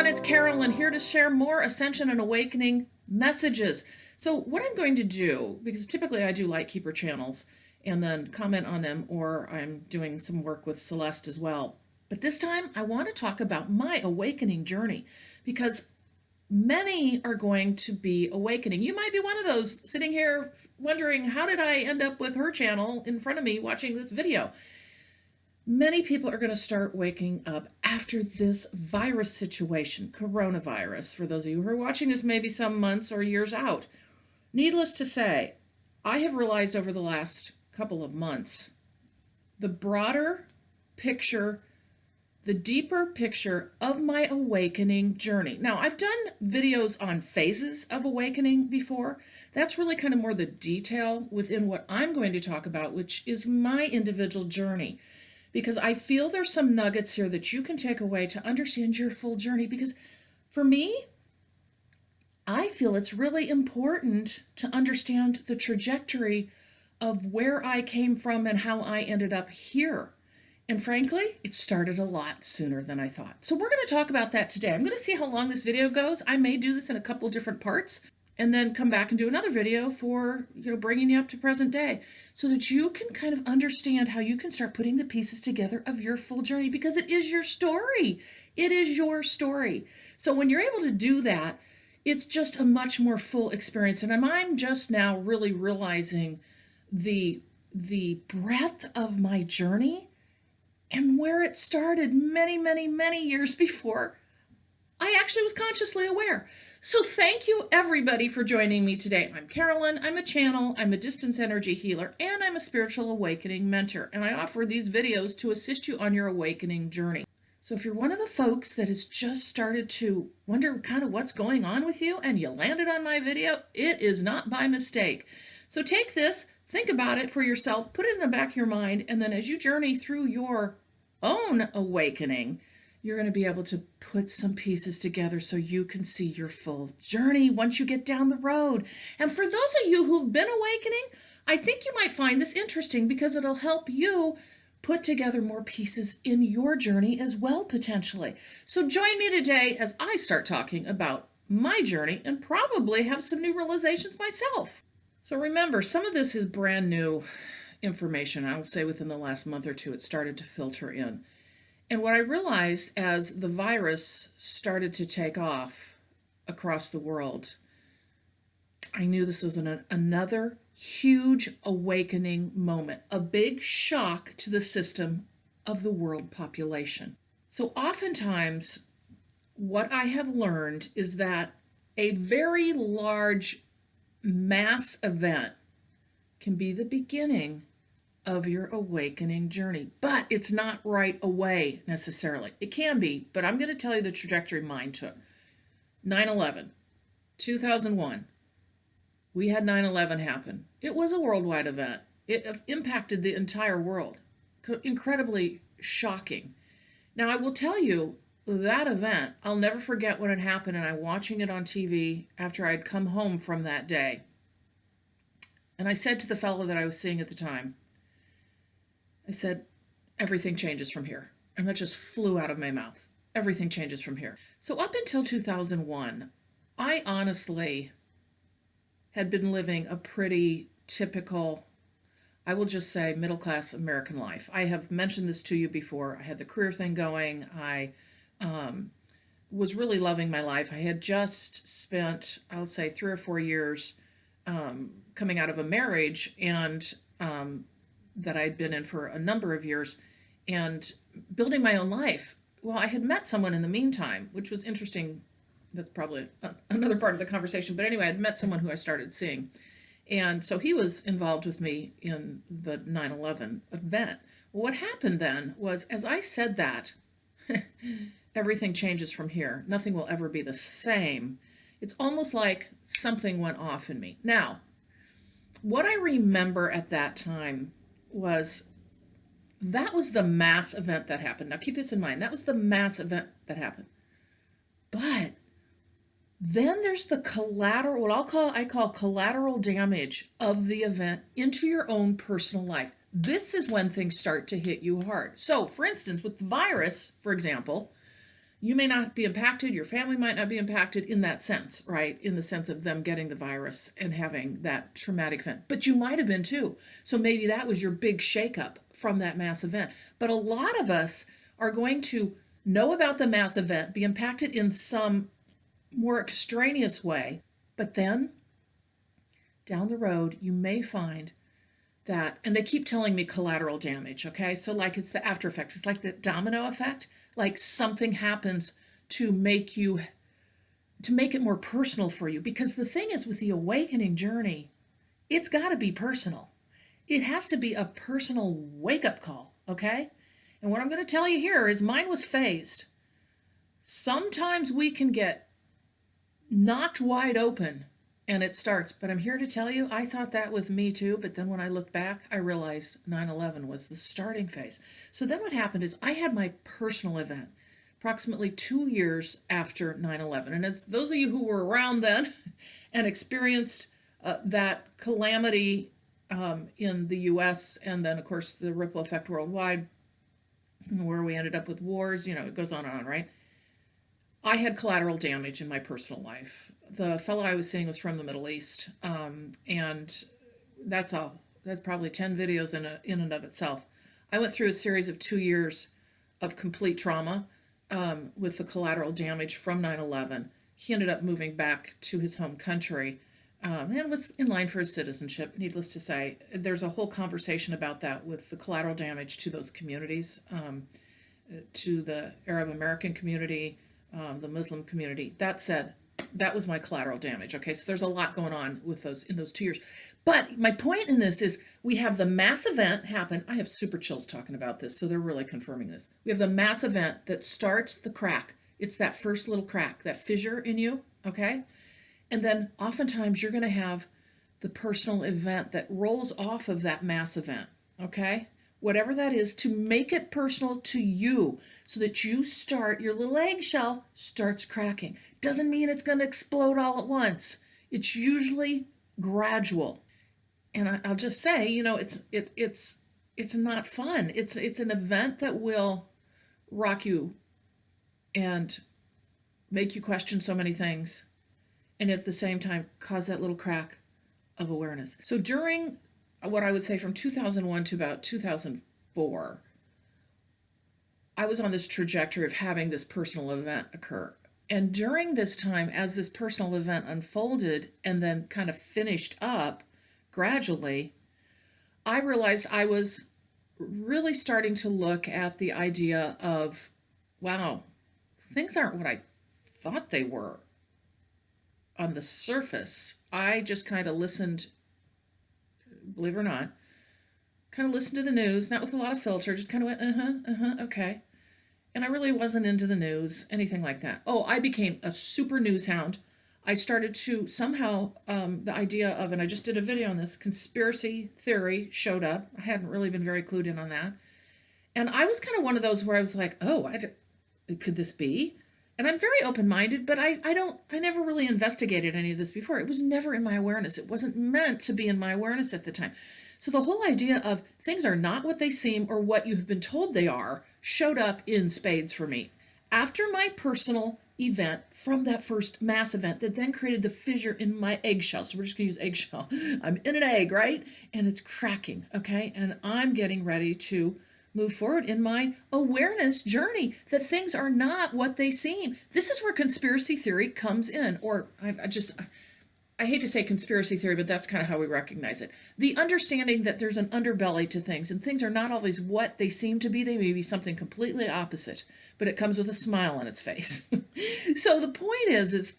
everyone, it's Carolyn here to share more Ascension and Awakening messages. So what I'm going to do, because typically I do light keeper channels and then comment on them, or I'm doing some work with Celeste as well. But this time I want to talk about my awakening journey, because many are going to be awakening. You might be one of those sitting here wondering, how did I end up with her channel in front of me watching this video? Many people are going to start waking up after this virus situation, coronavirus, for those of you who are watching this maybe some months or years out. Needless to say, I have realized over the last couple of months, the broader picture, the deeper picture of my awakening journey. Now, I've done videos on phases of awakening before. That's really kind of more the detail within what I'm going to talk about, which is my individual journey. Because I feel there's some nuggets here that you can take away to understand your full journey. Because for me, I feel it's really important to understand the trajectory of where I came from and how I ended up here. And frankly, it started a lot sooner than I thought. So we're going to talk about that today. I'm going to see how long this video goes. I may do this in a couple of different parts and then come back and do another video for, bringing you up to present day, so that you can kind of understand how you can start putting the pieces together of your full journey, because it is your story. It is your story. So when you're able to do that, it's just a much more full experience. And I'm just now really realizing the breadth of my journey and where it started many, many, many years before I actually was consciously aware. So thank you everybody for joining me today. I'm Carolyn, I'm a channel, I'm a distance energy healer, and I'm a spiritual awakening mentor. And I offer these videos to assist you on your awakening journey. So if you're one of the folks that has just started to wonder kind of what's going on with you and you landed on my video, it is not by mistake. So take this, think about it for yourself, put it in the back of your mind, and then as you journey through your own awakening, you're going to be able to put some pieces together so you can see your full journey once you get down the road. And for those of you who've been awakening, I think you might find this interesting, because it'll help you put together more pieces in your journey as well, potentially. So join me today as I start talking about my journey and probably have some new realizations myself. So remember, some of this is brand new information. I'll say within the last month or two, it started to filter in. And what I realized as the virus started to take off across the world, I knew this was another huge awakening moment, a big shock to the system of the world population. So oftentimes, what I have learned is that a very large mass event can be the beginning of your awakening journey, but it's not right away necessarily. It can be, but I'm going to tell you the trajectory mine took. 9/11, 2001. We had 9/11 happen. It was a worldwide event. It impacted the entire world. Incredibly shocking. Now, I will tell you, that event, I'll never forget when it happened, and I'm watching it on TV after I'd come home from that day. And I said to the fellow that I was seeing at the time, I said, everything changes from here. And that just flew out of my mouth. Everything changes from here. So up until 2001, I honestly had been living a pretty typical, I will just say, middle-class American life. I have mentioned this to you before. I had the career thing going. I was really loving my life. I had just spent, I'll say, 3 or 4 years coming out of a marriage and that I'd been in for a number of years and building my own life. Well, I had met someone in the meantime, which was interesting. That's probably another part of the conversation. But anyway, I'd met someone who I started seeing. And so he was involved with me in the 9/11 event. Well, what happened then was, as I said that, everything changes from here. Nothing will ever be the same. It's almost like something went off in me. Now, what I remember at that time was that was the mass event that happened. Now keep this in mind. That was the mass event that happened. But then there's the collateral, what I call collateral damage of the event into your own personal life. This is when things start to hit you hard. So for instance, with the virus, for example, You may not be impacted, your family might not be impacted in that sense, right? In the sense of them getting the virus and having that traumatic event. But you might have been too. So maybe that was your big shakeup from that mass event. But a lot of us are going to know about the mass event, be impacted in some more extraneous way, but then down the road, you may find that, and they keep telling me collateral damage, okay? So, like, it's the after effects, it's like the domino effect, like something happens to make it more personal for you. Because the thing is, with the awakening journey, it's got to be personal. It has to be a personal wake up call, okay? And what I'm going to tell you here is mine was phased. Sometimes we can get knocked wide open and it starts. But I'm here to tell you, I thought that with me too. But then when I looked back, I realized 9/11 was the starting phase. So then what happened is I had my personal event approximately 2 years after 9/11. And as those of you who were around then and experienced that calamity in the US, and then, of course, the ripple effect worldwide, where we ended up with wars, it goes on and on, right? I had collateral damage in my personal life. The fellow I was seeing was from the Middle East, and that's probably 10 videos in and of itself. I went through a series of 2 years of complete trauma with the collateral damage from 9/11. He ended up moving back to his home country and was in line for his citizenship. Needless to say, there's a whole conversation about that with the collateral damage to those communities, to the Arab American community, the Muslim community. That said, that was my collateral damage. Okay, so there's a lot going on with those in those 2 years. But my point in this is we have the mass event happen. I have super chills talking about this, so they're really confirming this. We have the mass event that starts the crack. It's that first little crack, that fissure in you, okay? And then oftentimes you're going to have the personal event that rolls off of that mass event, okay? Whatever that is, to make it personal to you so that you start, your little eggshell starts cracking. Doesn't mean it's going to explode all at once. It's usually gradual. And I'll just say, it's not fun. It's an event that will rock you and make you question so many things, and at the same time cause that little crack of awareness. So during what I would say from 2001 to about 2004, I was on this trajectory of having this personal event occur. And during this time, as this personal event unfolded and then kind of finished up gradually, I realized I was really starting to look at the idea of, wow, things aren't what I thought they were on the surface. I just kind of listened, believe it or not, kind of listened to the news, not with a lot of filter, just kind of went, okay. And I really wasn't into the news, anything like that. Oh, I became a super news hound. I started to somehow, the idea of, and I just did a video on this, conspiracy theory showed up. I hadn't really been very clued in on that. And I was kind of one of those where I was like, oh, could this be? And I'm very open-minded, but I never really investigated any of this before. It was never in my awareness. It wasn't meant to be in my awareness at the time. So the whole idea of things are not what they seem or what you have been told they are showed up in spades for me. After my personal event from that first mass event that then created the fissure in my eggshell. So we're just going to use eggshell. I'm in an egg, right? And it's cracking, okay? And I'm getting ready to move forward in my awareness journey that things are not what they seem. This is where conspiracy theory comes in, or I hate to say conspiracy theory, but that's kind of how we recognize it. The understanding that there's an underbelly to things, and things are not always what they seem to be. They may be something completely opposite, but it comes with a smile on its face. So the point is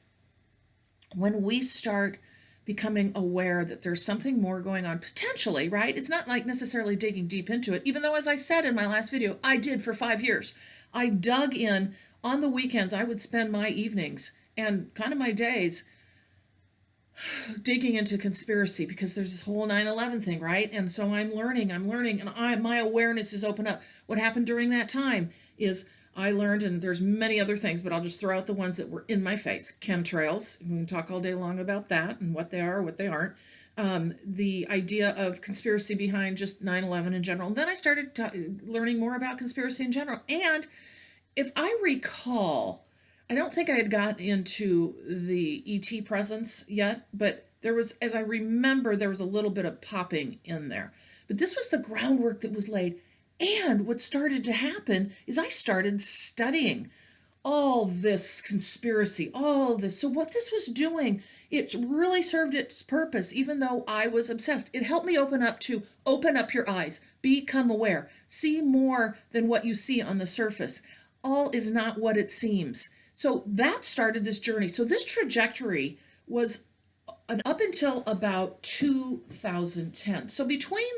when we start becoming aware that there's something more going on potentially, right? It's not like necessarily digging deep into it, even though, as I said in my last video, I did for 5 years. I dug in on the weekends. I would spend my evenings and kind of my days digging into conspiracy, because there's this whole 9/11 thing, right? And so I'm learning, and my awareness is open up. What happened during that time is I learned, and there's many other things, but I'll just throw out the ones that were in my face. Chemtrails. We can talk all day long about that and what they are, what they aren't. The idea of conspiracy behind just 9/11 in general. And then I started learning more about conspiracy in general. And if I recall, I don't think I had gotten into the ET presence yet, but there was, as I remember, there was a little bit of popping in there. But this was the groundwork that was laid. And what started to happen is I started studying all this conspiracy, all this. So, what this was doing, it really served its purpose, even though I was obsessed. It helped me open up your eyes, become aware, see more than what you see on the surface. All is not what it seems. So, that started this journey. So, this trajectory was up until about 2010. So, between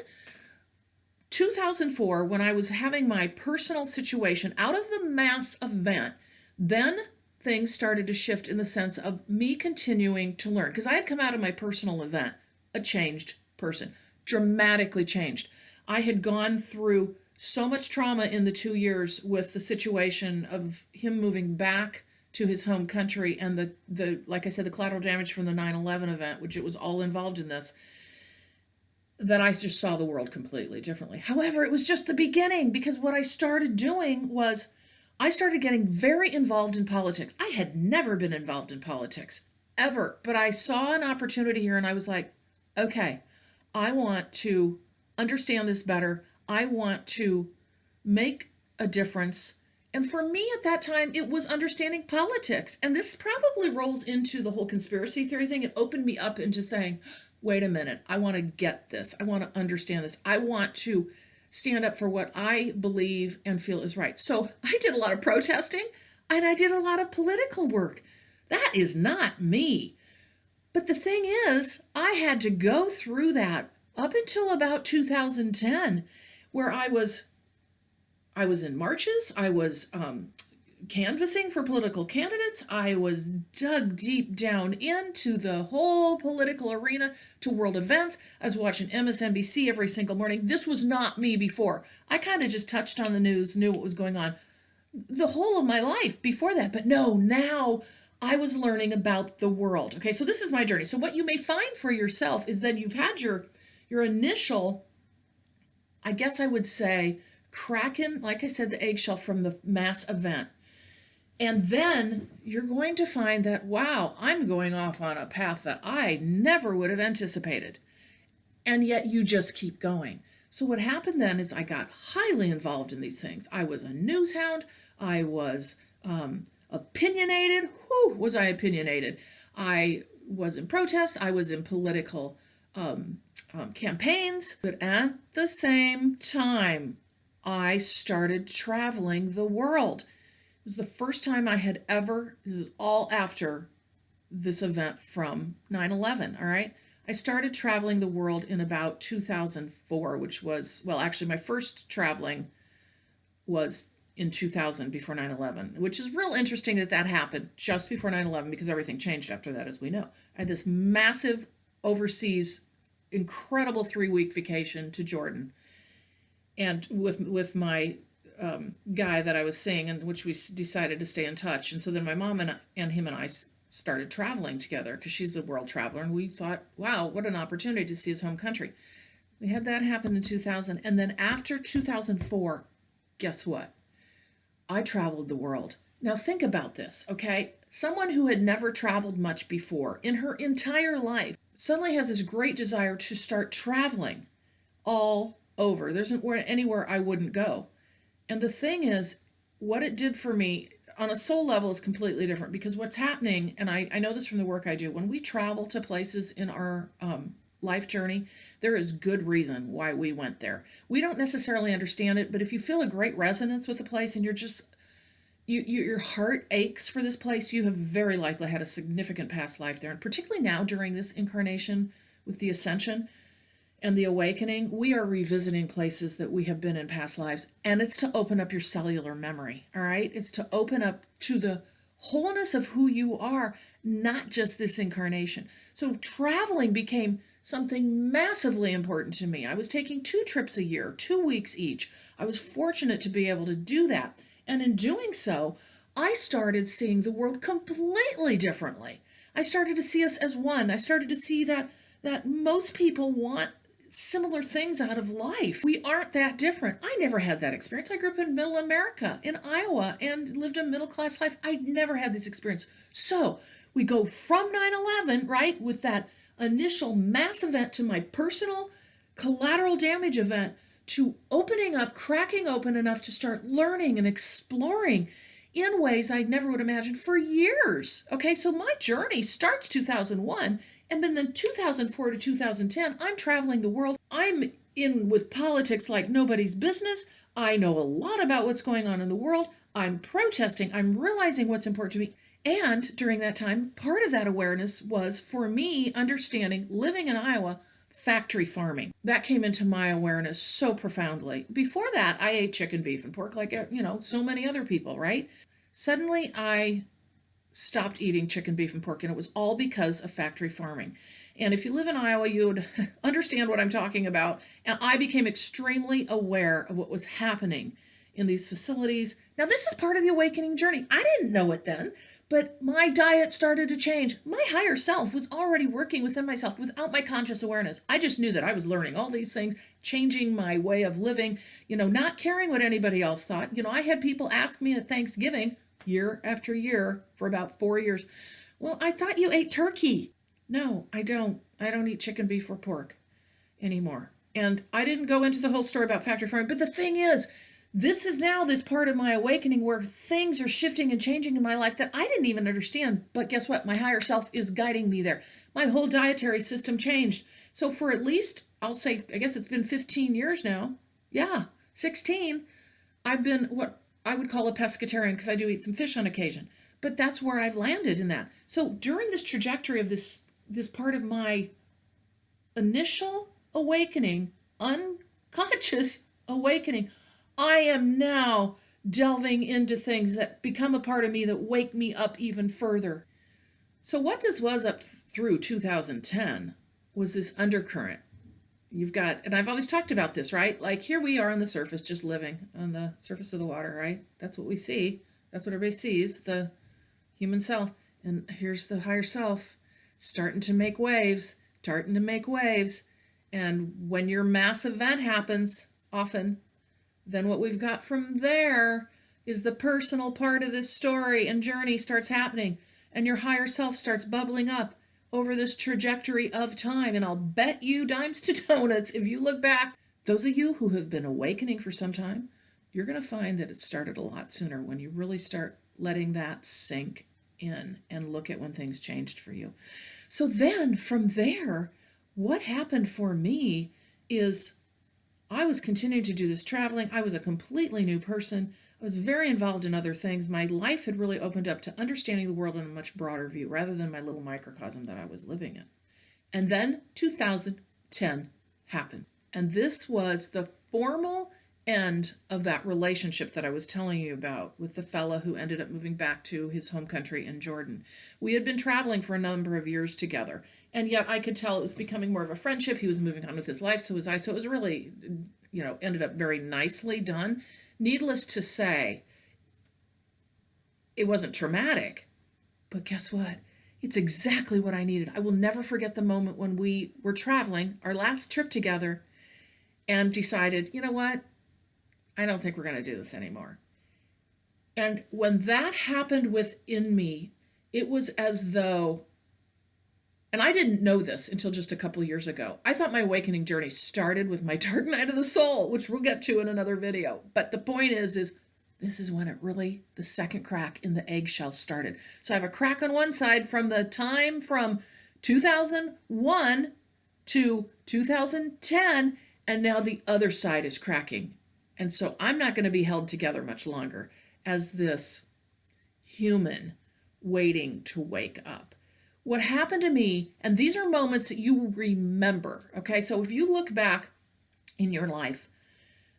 2004, when I was having my personal situation out of the mass event, then things started to shift in the sense of me continuing to learn. Because I had come out of my personal event a changed person, dramatically changed. I had gone through so much trauma in the 2 years with the situation of him moving back to his home country and the like I said, the collateral damage from the 9/11 event, which it was all involved in this, that I just saw the world completely differently. However, it was just the beginning, because what I started doing was I started getting very involved in politics. I had never been involved in politics ever, but I saw an opportunity here and I was like, okay, I want to understand this better. I want to make a difference. And for me at that time, it was understanding politics. And this probably rolls into the whole conspiracy theory thing. It opened me up into saying, wait a minute, I want to get this. I want to understand this. I want to stand up for what I believe and feel is right. So I did a lot of protesting and I did a lot of political work. That is not me. But the thing is, I had to go through that up until about 2010, where I was in marches, I was canvassing for political candidates. I was dug deep down into the whole political arena, to world events. I was watching MSNBC every single morning. This was not me before. I kind of just touched on the news, knew what was going on the whole of my life before that. But no, now I was learning about the world. Okay, so this is my journey. So what you may find for yourself is that you've had your initial, I guess I would say, cracking, like I said, the eggshell from the mass event. And then you're going to find that, wow, I'm going off on a path that I never would have anticipated. And yet you just keep going. So what happened then is I got highly involved in these things. I was a news hound. I was opinionated. Whew, was I opinionated? I was in protests. I was in political campaigns. But at the same time, I started traveling the world. It was the first time I had ever, this is all after this event from 9/11, all right? I started traveling the world in about 2004, which was, well, actually my first traveling was in 2000 before 9/11, which is real interesting that that happened just before 9/11 because everything changed after that, as we know. I had this massive overseas, incredible 3-week vacation to Jordan, and with my guy that I was seeing, and which we decided to stay in touch. And so then my mom and him and I started traveling together because she's a world traveler, and we thought, wow, what an opportunity to see his home country. We had that happen in 2000, and then after 2004, guess what? I traveled the world. Now think about this, okay? Someone who had never traveled much before in her entire life suddenly has this great desire to start traveling all over. There isn't anywhere I wouldn't go. And the thing is, what it did for me on a soul level is completely different, because what's happening, and I know this from the work I do, when we travel to places in our life journey, there is good reason why we went there. We don't necessarily understand it, but if you feel a great resonance with a place and you're just, your heart aches for this place, you have very likely had a significant past life there. And particularly now during this incarnation with the ascension and the awakening, we are revisiting places that we have been in past lives. And it's to open up your cellular memory, all right? It's to open up to the wholeness of who you are, not just this incarnation. So traveling became something massively important to me. I was taking 2 trips a year, 2 weeks each. I was fortunate to be able to do that. And in doing so, I started seeing the world completely differently. I started to see us as one. I started to see that most people want similar things out of life. We aren't that different. I never had that experience. I grew up in middle America, in Iowa, and lived a middle class life. I never had this experience. So we go from 9/11, right, with that initial mass event to my personal collateral damage event to opening up, cracking open enough to start learning and exploring in ways I never would imagine for years. Okay, so my journey starts 2001, and then 2004 to 2010, I'm traveling the world. I'm in with politics like nobody's business. I know a lot about what's going on in the world. I'm protesting. I'm realizing what's important to me. And during that time, part of that awareness was for me understanding living in Iowa, factory farming. That came into my awareness so profoundly. Before that, I ate chicken, beef, and pork like, so many other people, right? Suddenly, I stopped eating chicken, beef, and pork, and it was all because of factory farming. And if you live in Iowa, you would understand what I'm talking about. And I became extremely aware of what was happening in these facilities. Now, this is part of the awakening journey. I didn't know it then, but my diet started to change. My higher self was already working within myself without my conscious awareness. I just knew that I was learning all these things, changing my way of living, not caring what anybody else thought. I had people ask me at Thanksgiving, year after year, for about 4 years, well, I thought you ate turkey. No, I don't. I don't eat chicken, beef, or pork anymore. And I didn't go into the whole story about factory farming, but the thing is, this is now this part of my awakening where things are shifting and changing in my life that I didn't even understand. But guess what? My higher self is guiding me there. My whole dietary system changed. So for at least, I'll say, I guess it's been 15 years now. Yeah, 16. I've been what I would call a pescatarian because I do eat some fish on occasion. But that's where I've landed in that. So during this trajectory of this part of my initial awakening, unconscious awakening, I am now delving into things that become a part of me that wake me up even further. So what this was up through 2010 was this undercurrent. You've got, and I've always talked about this, right? Like here we are on the surface, just living on the surface of the water, right? That's what we see. That's what everybody sees, the human self. And here's the higher self starting to make waves. And when your mass event happens, often, then what we've got from there is the personal part of this story and journey starts happening. And your higher self starts bubbling up over this trajectory of time. And I'll bet you dimes to donuts, if you look back, those of you who have been awakening for some time, you're going to find that it started a lot sooner when you really start letting that sink in and look at when things changed for you. So then from there, what happened for me is I was continuing to do this traveling. I was a completely new person. I was very involved in other things. My life had really opened up to understanding the world in a much broader view rather than my little microcosm that I was living in. And then 2010 happened. And this was the formal end of that relationship that I was telling you about with the fella who ended up moving back to his home country in Jordan. We had been traveling for a number of years together, and yet I could tell it was becoming more of a friendship. He was moving on with his life, so was I. So it was really, ended up very nicely done. Needless to say, it wasn't traumatic, but guess what? It's exactly what I needed. I will never forget the moment when we were traveling, our last trip together, and decided, you know what? I don't think we're going to do this anymore. And when that happened within me, it was as though, and I didn't know this until just a couple of years ago. I thought my awakening journey started with my dark night of the soul, which we'll get to in another video. But the point is this is when it really, the second crack in the eggshell started. So I have a crack on one side from the time from 2001 to 2010, and now the other side is cracking. And so I'm not going to be held together much longer as this human waiting to wake up. What happened to me, and these are moments that you remember, okay? So if you look back in your life,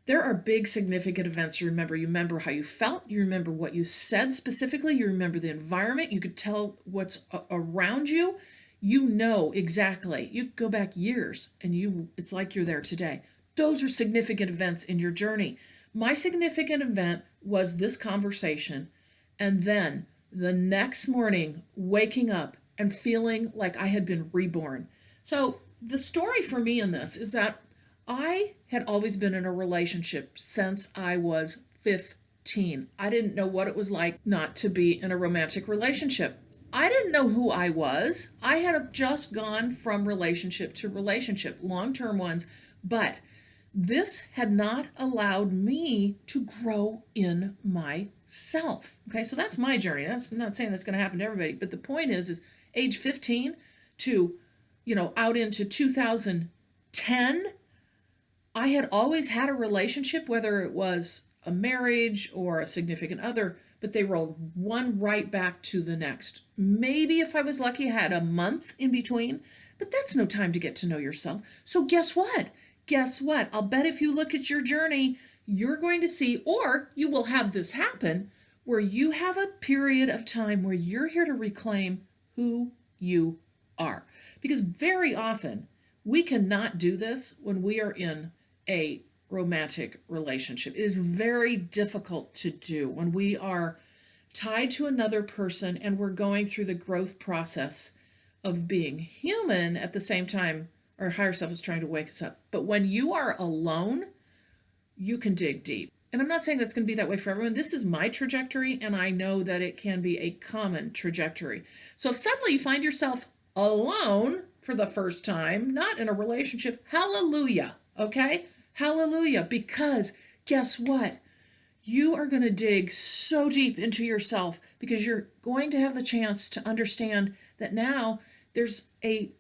there are big significant events you remember. You remember how you felt. You remember what you said specifically. You remember the environment. You could tell what's around you. You know exactly. You go back years and it's like you're there today. Those are significant events in your journey. My significant event was this conversation, and then the next morning waking up and feeling like I had been reborn. So the story for me in this is that I had always been in a relationship since I was 15. I didn't know what it was like not to be in a romantic relationship. I didn't know who I was. I had just gone from relationship to relationship, long term ones, but this had not allowed me to grow in myself. Okay, so that's my journey. That's I'm not saying that's going to happen to everybody, but the point is age 15 to, out into 2010, I had always had a relationship, whether it was a marriage or a significant other, but they rolled one right back to the next. Maybe if I was lucky, I had a month in between, but that's no time to get to know yourself. So guess what? Guess what? I'll bet if you look at your journey, you're going to see, or you will have this happen, where you have a period of time where you're here to reclaim who you are. Because very often we cannot do this when we are in a romantic relationship. It is very difficult to do when we are tied to another person and we're going through the growth process of being human at the same time our higher self is trying to wake us up. But when you are alone, you can dig deep. And I'm not saying that's going to be that way for everyone. This is my trajectory, and I know that it can be a common trajectory. So if suddenly you find yourself alone for the first time, not in a relationship, hallelujah, okay? Hallelujah, because guess what? You are going to dig so deep into yourself because you're going to have the chance to understand that now there's a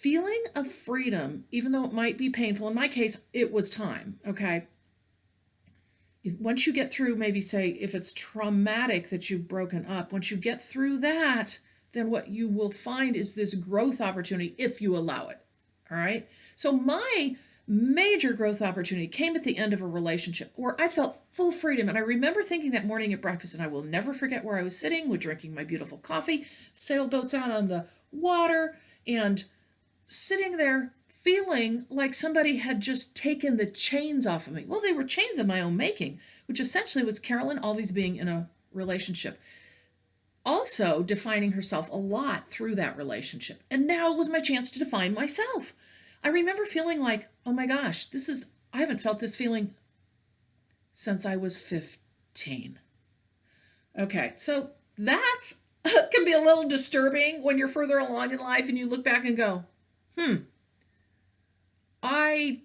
feeling of freedom, even though it might be painful. In my case, it was time, okay? Once you get through, maybe say, if it's traumatic that you've broken up, once you get through that, then what you will find is this growth opportunity if you allow it, all right? So my major growth opportunity came at the end of a relationship where I felt full freedom. And I remember thinking that morning at breakfast, and I will never forget where I was sitting with drinking my beautiful coffee, sailboats out on the water, and sitting there feeling like somebody had just taken the chains off of me. Well, they were chains of my own making, which essentially was Carolyn always being in a relationship. Also defining herself a lot through that relationship. And now was my chance to define myself. I remember feeling like, oh my gosh, I haven't felt this feeling since I was 15. Okay, so that's can be a little disturbing when you're further along in life and you look back and go, I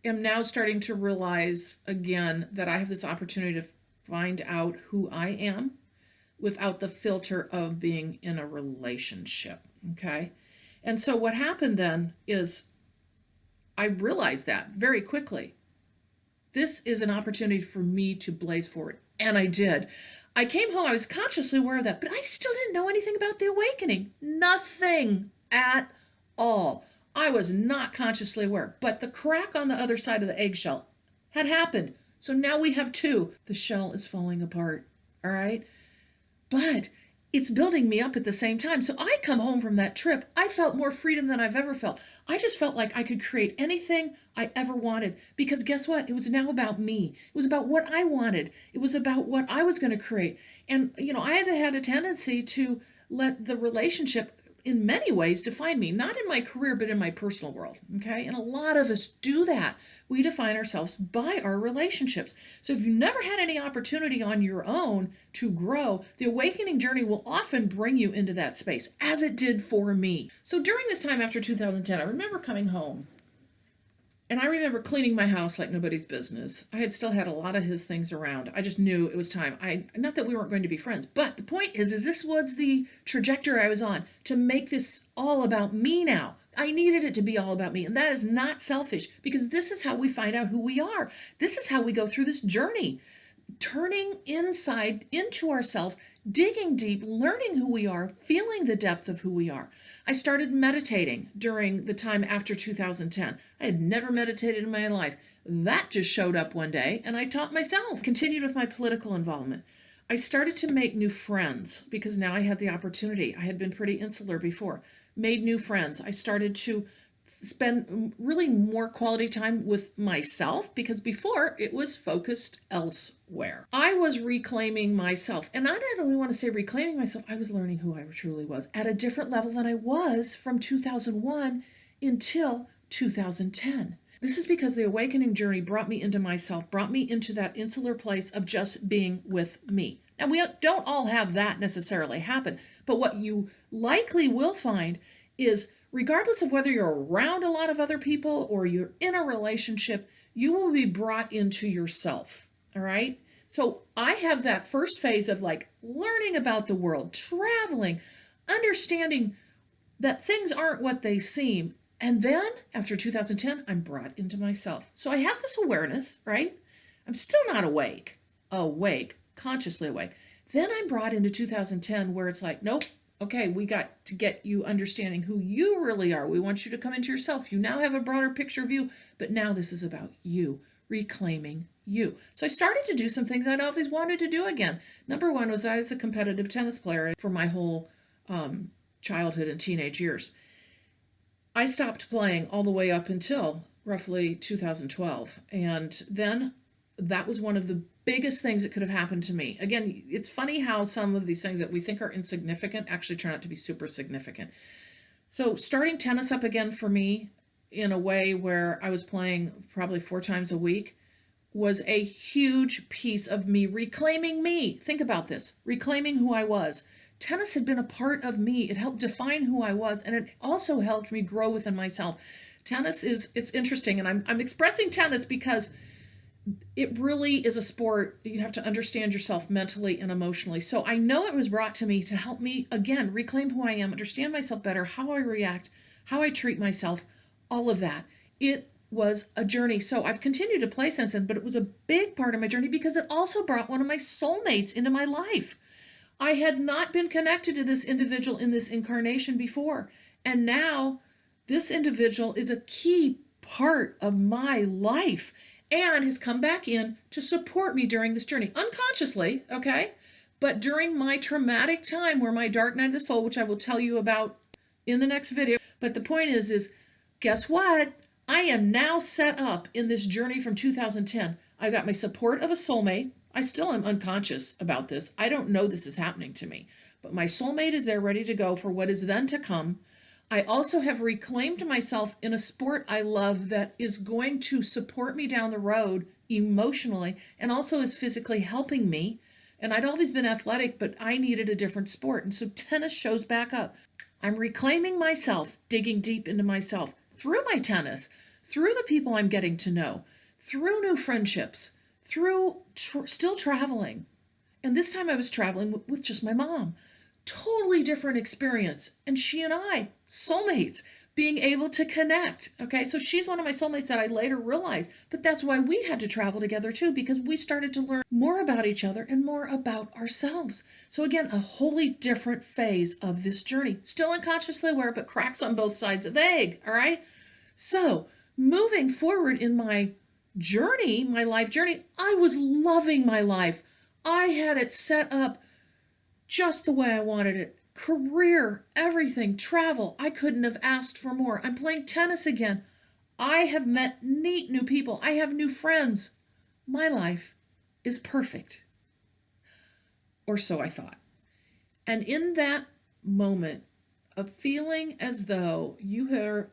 am now starting to realize again that I have this opportunity to find out who I am without the filter of being in a relationship, okay? And so what happened then is I realized that very quickly. This is an opportunity for me to blaze forward, and I did. I came home, I was consciously aware of that, but I still didn't know anything about the awakening. Nothing at all. I was not consciously aware, but the crack on the other side of the eggshell had happened. So now we have two. The shell is falling apart, all right? But it's building me up at the same time. So I come home from that trip, I felt more freedom than I've ever felt. I just felt like I could create anything I ever wanted because guess what? It was now about me. It was about what I wanted. It was about what I was going to create. And, I had a tendency to let the relationship in many ways define me, not in my career, but in my personal world. Okay. And a lot of us do that. We define ourselves by our relationships. So if you never had any opportunity on your own to grow, the awakening journey will often bring you into that space, as it did for me. So during this time after 2010, I remember coming home and I remember cleaning my house like nobody's business. I had still had a lot of his things around. I just knew it was time. Not that we weren't going to be friends, but the point is this was the trajectory I was on to make this all about me now. I needed it to be all about me. And that is not selfish because this is how we find out who we are. This is how we go through this journey, turning inside into ourselves, digging deep, learning who we are, feeling the depth of who we are. I started meditating during the time after 2010. I had never meditated in my life. That just showed up one day and I taught myself. Continued with my political involvement. I started to make new friends because now I had the opportunity. I had been pretty insular before. Made new friends. I started to spend really more quality time with myself because before it was focused elsewhere. I was reclaiming myself. And I don't only want to say reclaiming myself, I was learning who I truly was at a different level than I was from 2001 until 2010. This is because the awakening journey brought me into myself, brought me into that insular place of just being with me. Now, we don't all have that necessarily happen, but what you likely will find is, regardless of whether you're around a lot of other people or you're in a relationship, you will be brought into yourself. All right? So I have that first phase of like learning about the world, traveling, understanding that things aren't what they seem. And then after 2010, I'm brought into myself. So I have this awareness, right? I'm still not awake, consciously awake. Then I'm brought into 2010 where it's like, nope, okay, we got to get you understanding who you really are. We want you to come into yourself. You now have a broader picture of you, but now this is about you, reclaiming you. So I started to do some things I'd always wanted to do again. Number one was I was a competitive tennis player for my whole childhood and teenage years. I stopped playing all the way up until roughly 2012. And then that was one of the biggest things that could have happened to me. Again, it's funny how some of these things that we think are insignificant actually turn out to be super significant. So starting tennis up again for me in a way where I was playing probably 4 times a week was a huge piece of me reclaiming me. Think about this, reclaiming who I was. Tennis had been a part of me. It helped define who I was, and it also helped me grow within myself. Tennis it's interesting, and I'm expressing tennis because it really is a sport. You have to understand yourself mentally and emotionally. So I know it was brought to me to help me, again, reclaim who I am, understand myself better, how I react, how I treat myself, all of that. It was a journey. So I've continued to play since then, but it was a big part of my journey because it also brought one of my soulmates into my life. I had not been connected to this individual in this incarnation before. And now this individual is a key part of my life and has come back in to support me during this journey, unconsciously, okay? But during my traumatic time where my dark night of the soul, which I will tell you about in the next video. But the point is guess what? I am now set up in this journey from 2010. I've got my support of a soulmate. I still am unconscious about this. I don't know this is happening to me, but my soulmate is there ready to go for what is then to come. I also have reclaimed myself in a sport I love that is going to support me down the road emotionally and also is physically helping me. And I'd always been athletic, but I needed a different sport. And so tennis shows back up. I'm reclaiming myself, digging deep into myself through my tennis, through the people I'm getting to know, through new friendships, through still traveling. And this time I was traveling with just my mom. Totally different experience. And she and I, soulmates, being able to connect. Okay, so she's one of my soulmates that I later realized. But that's why we had to travel together too, because we started to learn more about each other and more about ourselves. So again, a wholly different phase of this journey. Still unconsciously aware, but cracks on both sides of the egg. All right. So moving forward in my journey, my life journey, I was loving my life. I had it set up just the way I wanted it. Career, everything, travel. I couldn't have asked for more. I'm playing tennis again. I have met neat new people. I have new friends. My life is perfect. Or so I thought. And in that moment of feeling as though you are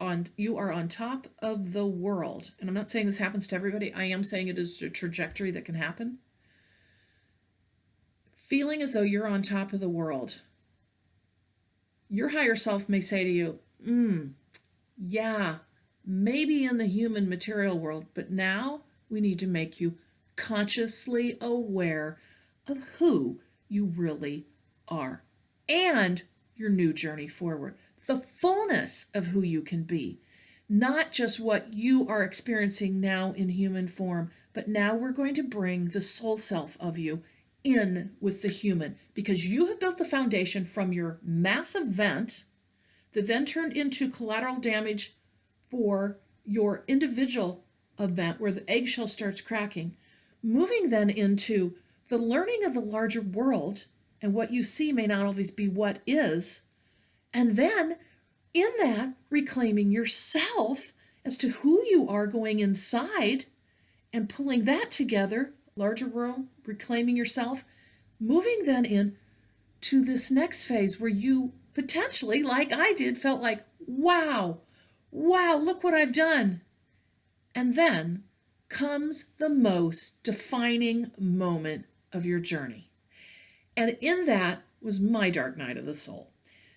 on top of the world, and I'm not saying this happens to everybody, I am saying it is a trajectory that can happen. Feeling as though you're on top of the world, your higher self may say to you, yeah, maybe in the human material world, but now we need to make you consciously aware of who you really are and your new journey forward, the fullness of who you can be, not just what you are experiencing now in human form, but now we're going to bring the soul self of you in with the human, because you have built the foundation from your massive event that then turned into collateral damage for your individual event where the eggshell starts cracking, moving then into the learning of the larger world, and what you see may not always be what is, and then in that reclaiming yourself as to who you are going inside and pulling that together, larger world, reclaiming yourself, moving then in to this next phase where you potentially, like I did, felt like, wow, wow, look what I've done. And then comes the most defining moment of your journey. And in that was my dark night of the soul.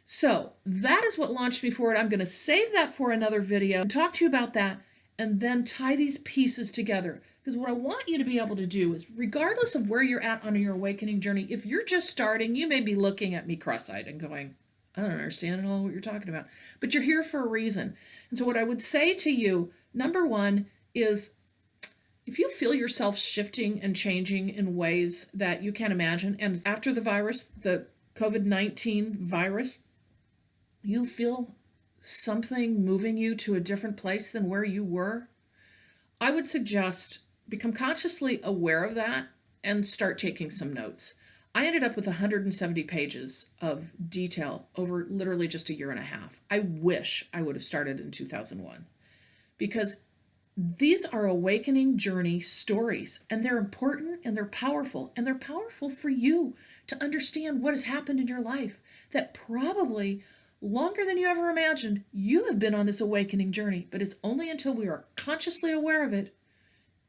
So that is what launched me forward. I'm going to save that for another video and talk to you about that and then tie these pieces together. Because what I want you to be able to do is, regardless of where you're at on your awakening journey, if you're just starting, you may be looking at me cross-eyed and going, I don't understand at all what you're talking about. But you're here for a reason. And so what I would say to you, number one, is if you feel yourself shifting and changing in ways that you can't imagine, and after the virus, the COVID-19 virus, you feel something moving you to a different place than where you were, I would suggest become consciously aware of that and start taking some notes. I ended up with 170 pages of detail over literally just a year and a half. I wish I would have started in 2001, because these are awakening journey stories, and they're important and they're powerful for you to understand what has happened in your life that probably longer than you ever imagined you have been on this awakening journey. But it's only until we are consciously aware of it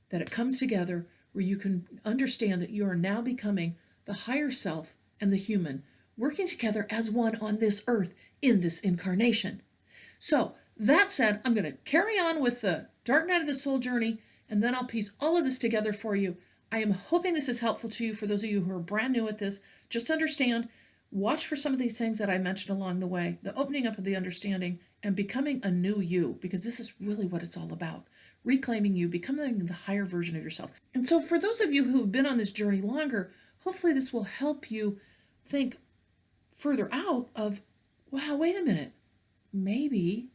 that it comes together, where you can understand that you are now becoming the higher self and the human working together as one on this earth in this incarnation. So that said, I'm going to carry on with the Dark Night of the Soul journey, and then I'll piece all of this together for you. I am hoping this is helpful to you. For those of you who are brand new at this, just understand, watch for some of these things that I mentioned along the way, the opening up of the understanding and becoming a new you, because this is really what it's all about. Reclaiming you, becoming the higher version of yourself. And so for those of you who have been on this journey longer, hopefully this will help you think further out of, wow, wait a minute, maybe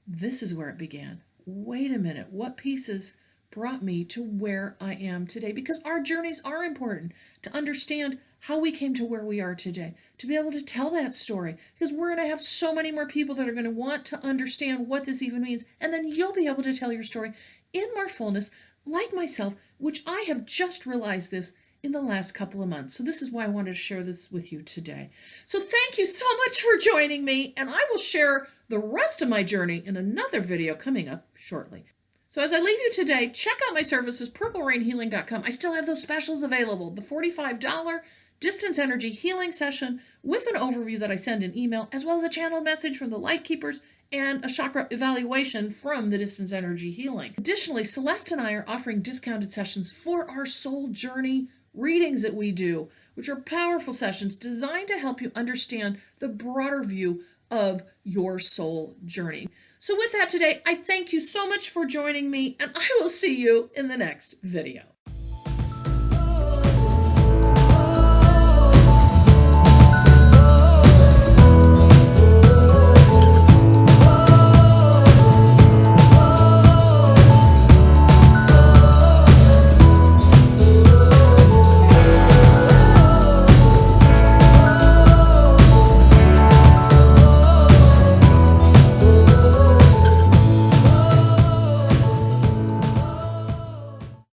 this is where it began. Wait a minute, what pieces brought me to where I am today? Because our journeys are important to understand how we came to where we are today, to be able to tell that story, because we're going to have so many more people that are going to want to understand what this even means, and then you'll be able to tell your story in more fullness, like myself, which I have just realized this in the last couple of months. So this is why I wanted to share this with you today. So thank you so much for joining me, and I will share the rest of my journey in another video coming up shortly. So as I leave you today, check out my services, purplerainhealing.com. I still have those specials available. The $45 distance energy healing session with an overview that I send in email, as well as a channel message from the Light Keepers and a chakra evaluation from the distance energy healing. Additionally, Celeste and I are offering discounted sessions for our soul journey readings that we do, which are powerful sessions designed to help you understand the broader view of your soul journey. So with that today, I thank you so much for joining me, and I will see you in the next video.